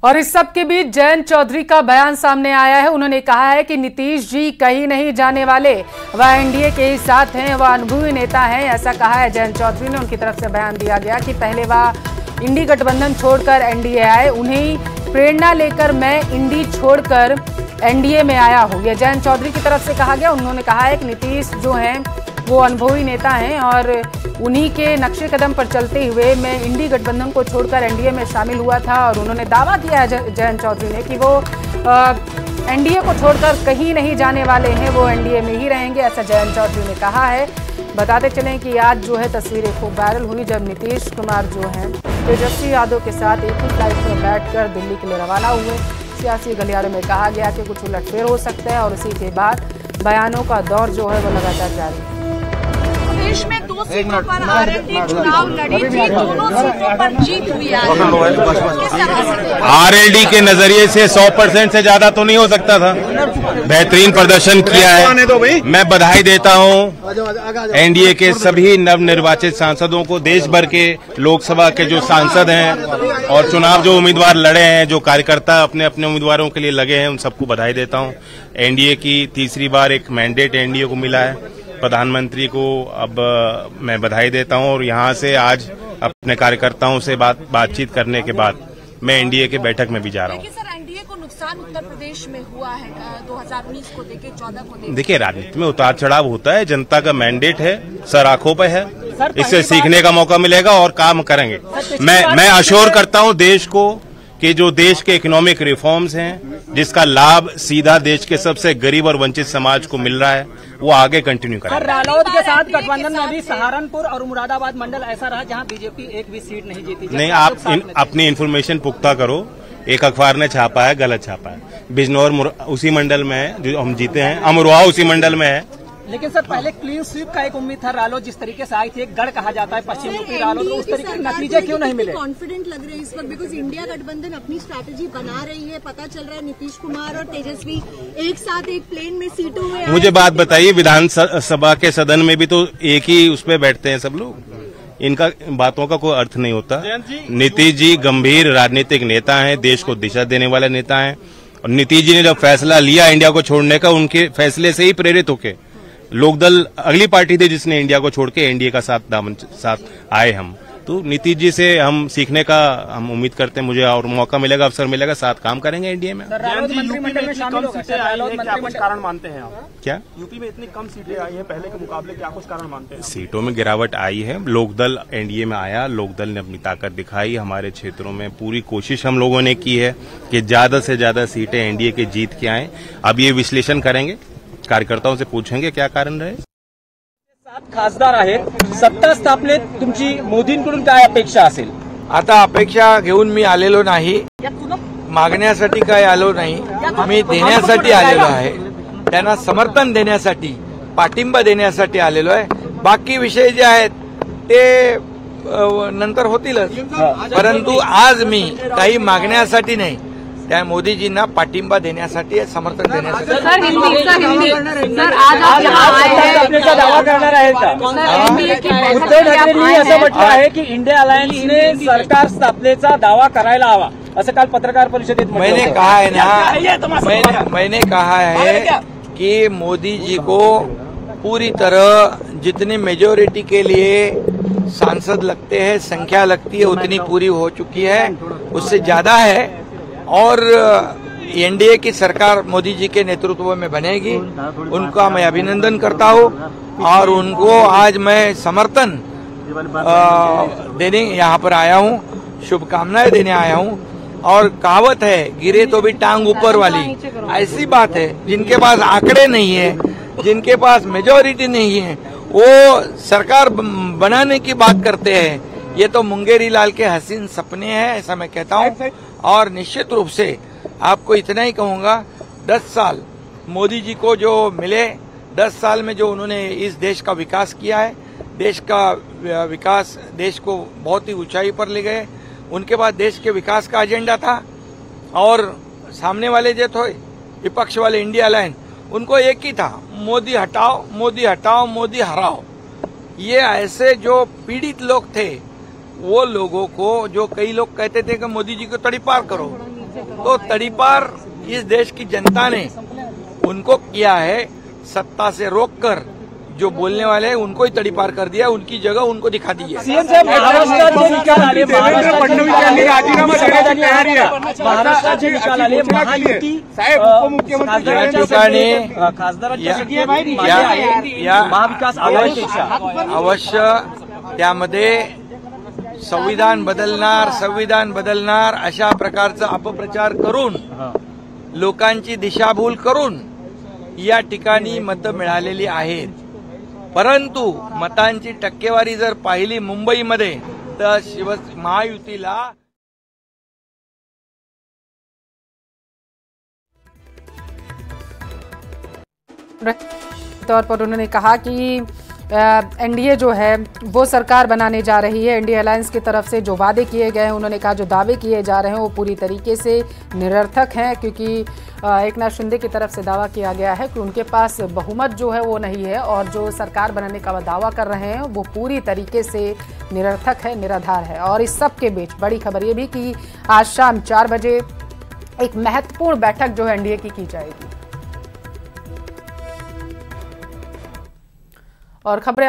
और इस सब के बीच जयंत चौधरी का बयान सामने आया है। उन्होंने कहा है कि नीतीश जी कहीं नहीं जाने वाले, वह एनडीए के ही साथ हैं, वह अनुभवी नेता हैं, ऐसा कहा है जयंत चौधरी ने। उनकी तरफ से बयान दिया गया कि पहले वह इंडी गठबंधन छोड़कर एनडीए आए, उन्हें प्रेरणा लेकर मैं इंडी छोड़कर एनडीए में आया हूँ, यह जयंत चौधरी की तरफ से कहा गया। उन्होंने कहा है कि नीतीश जो हैं वो अनुभवी नेता हैं और उन्हीं के नक्शे कदम पर चलते हुए मैं इंडी गठबंधन को छोड़कर एनडीए में शामिल हुआ था। और उन्होंने दावा किया है जयंत चौधरी ने कि वो एनडीए को छोड़कर कहीं नहीं जाने वाले हैं, वो एनडीए में ही रहेंगे, ऐसा जयंत चौधरी ने कहा है। बताते चलें कि आज जो है तस्वीरें खूब वायरल हुई जब नीतीश कुमार जो हैं तेजस्वी यादव के साथ एक ही फ्लाइट में बैठकर दिल्ली के लिए रवाना हुए। सियासी गलियारों में कहा गया कि कुछ उलटफेर हो सकता है और उसी के बाद बयानों का दौर जो है वो लगातार जारी है। देश में 2 सीटों पर आरएलडी चुनाव लड़ी थी, दोनों सीटों पर जीत हुई है। आरएलडी के नजरिए से 100% से ज्यादा तो नहीं हो सकता था। बेहतरीन प्रदर्शन किया है, मैं बधाई देता हूं एनडीए के सभी नवनिर्वाचित सांसदों को, देश भर के लोकसभा के जो सांसद हैं और चुनाव जो उम्मीदवार लड़े हैं, जो कार्यकर्ता अपने अपने उम्मीदवारों के लिए लगे हैं, उन सबको बधाई देता हूं। एनडीए की तीसरी बार एक मैंडेट एनडीए को मिला है। प्रधानमंत्री को अब मैं बधाई देता हूं और यहां से आज अपने कार्यकर्ताओं से बातचीत करने के बाद मैं एनडीए के बैठक में भी जा रहा हूं। सर, एनडीए को नुकसान उत्तर प्रदेश में हुआ है 2019 को लेकर 14 को लेकर। देखिए, राजनीति में उतार चढ़ाव होता है, जनता का मैंडेट है, सर आंखों पे है, इससे सीखने का मौका मिलेगा और काम करेंगे। मैं अश्योर करता हूं देश को कि जो देश के इकोनॉमिक रिफॉर्म्स हैं, जिसका लाभ सीधा देश के सबसे गरीब और वंचित समाज को मिल रहा है, वो आगे कंटिन्यू करें। रालोद के साथ गठबंधन में भी सहारनपुर और मुरादाबाद मंडल ऐसा रहा जहां बीजेपी एक भी सीट नहीं जीती। नहीं, आप अपनी इन्फॉर्मेशन पुख्ता करो। एक अखबार ने छापा है, गलत छापा है। बिजनौर उसी मंडल में है जो हम जीते हैं, अमरोहा उसी मंडल में है। लेकिन सर, पहले क्लीन स्वीप का एक उम्मीद था। रालोद जिस तरीके से आई थी, एक गढ़ कहा जाता है पश्चिम यूपी रालोद, तो उस तरीके के नतीजे क्यों नहीं मिले? कॉन्फिडेंट लग रहे हैं इस वक्त, बिकॉज इंडिया गठबंधन अपनी स्ट्रैटेजी बना रही है। पता चल रहा है नीतीश कुमार और तेजस्वी एक साथ एक प्लेन में सीटों में। मुझे बात बताइए, विधानसभा के सदन में भी तो एक ही उस पर बैठते हैं सब लोग, इनका बातों का कोई अर्थ नहीं होता। नीतीश जी गंभीर राजनीतिक नेता हैं, देश को दिशा देने वाले नेता हैं और नीतीश जी ने जब फैसला लिया इंडिया को छोड़ने का, उनके फैसले से ही प्रेरित होके लोकदल अगली पार्टी थी जिसने इंडिया को छोड़ के एनडीए का साथ आए हम। तो नीतीश जी से हम सीखने का हम उम्मीद करते हैं, मुझे और मौका मिलेगा, अवसर मिलेगा, साथ काम करेंगे एनडीए में। मंत्रिमंडल में शामिल हो सकते हैं, कुछ कारण मानते हैं आप? क्या यूपी में इतनी कम सीटें आई हैं पहले के मुकाबले, क्या कुछ कारण मानते हैं? सीटों में गिरावट आई है, लोकदल एनडीए में आया, लोकदल ने अपनी ताकत दिखाई। हमारे क्षेत्रों में पूरी कोशिश हम लोगों ने की है कि ज्यादा से ज्यादा सीटें एनडीए के जीत के आए। अब ये विश्लेषण करेंगे, कार्यकर्ताओं से पूछेंगे क्या कारण रहे। 7 खासदार आहेत, सत्ता स्थापनेत तुमची मोदींकडून काय अपेक्षा असेल? आता अपेक्षा घेऊन मी आलेलो नाही, मागण्यासाठी काय आलो नाही, मी देण्यासाठी आलेलो आहे, त्यांना समर्थन देण्यासाठी, पाठिंबा देण्यासाठी आलेलो आहे। बाकी विषय जे आहेत ते नंतर होतीलच, परंतु आज मी काही मागण्यासाठी नाही, त्या मोदीजींना पाठिंबा देण्यासाठी, समर्थन देण्यासाठी। सर, आज आप आपका दावा करणार आहेत का? उद्धव ठाकरेंनी असं म्हटलं आहे की इंडिया अलायन्सने सरकार स्थापनेचा दावा करायला हवा, असं काल पत्रकार परिषदेत मैंने कहा है ना, मैंने कहा है कि मोदी जी को पूरी तरह जितनी मेजोरिटी के लिए सांसद लगते हैं, संख्या लगती है, उतनी पूरी हो चुकी है, उससे ज्यादा है। और एनडीए की सरकार मोदी जी के नेतृत्व में बनेगी, उनका मैं अभिनंदन करता हूं और उनको आज मैं समर्थन देने यहाँ पर आया हूं, शुभकामनाएं देने आया हूं। और कहावत है, गिरे तो भी टांग ऊपर वाली, ऐसी बात है। जिनके पास आंकड़े नहीं है, जिनके पास मेजोरिटी नहीं है, वो सरकार बनाने की बात करते हैं। ये तो मुंगेरी लाल के हसीन सपने हैं, ऐसा मैं कहता हूं। और निश्चित रूप से आपको इतना ही कहूंगा, 10 साल मोदी जी को जो मिले, 10 साल में जो उन्होंने इस देश का विकास किया है, देश का विकास, देश को बहुत ही ऊंचाई पर ले गए। उनके बाद देश के विकास का एजेंडा था और सामने वाले जो थे विपक्ष वाले इंडिया अलायंस, उनको एक ही था, मोदी हटाओ, मोदी हटाओ, मोदी हराओ। ये ऐसे जो पीड़ित लोग थे, वो लोगों को, जो कई लोग कहते थे कि मोदी जी को तड़ी पार करो, तो तड़ीपार इस देश की जनता ने उनको किया है, सत्ता से रोककर जो बोलने वाले हैं उनको ही तड़ीपार कर दिया, उनकी जगह उनको दिखा दी है। सीएम साहेब महाराष्ट्राचे निकाल आले, देवेंद्र फडणवीस यांनी राजीनामा देण्याची तयारी आहे। महाराष्ट्राचे निकाल आले, महायुती साहेब उपमुख्यमंत्री या ठिकाणी खासदारांच्या महाविकास आघाडीपेक्षा अवश्य त्यामध्ये संविधान बदलणार अशा प्रकारचा अपप्रचार करून लोकांची दिशाभूल करून या ठिकाणी मतं मिळालेली आहेत। परंतु मतांची टक्केवारी जर पाहिली मुंबईमध्ये तर महायुतीला तौर पर उन्होंने कहा कि एनडीए जो है वो सरकार बनाने जा रही है। एनडीए अलायंस की तरफ से जो वादे किए गए हैं, उन्होंने कहा जो दावे किए जा रहे हैं वो पूरी तरीके से निरर्थक हैं, क्योंकि एकनाथ शिंदे की तरफ से दावा किया गया है कि उनके पास बहुमत जो है वो नहीं है और जो सरकार बनाने का दावा कर रहे हैं वो पूरी तरीके से निरर्थक है, निराधार है। और इस सब के बीच बड़ी खबर ये भी कि आज शाम 4 बजे एक महत्वपूर्ण बैठक जो है एनडीए की जाएगी। और खबरें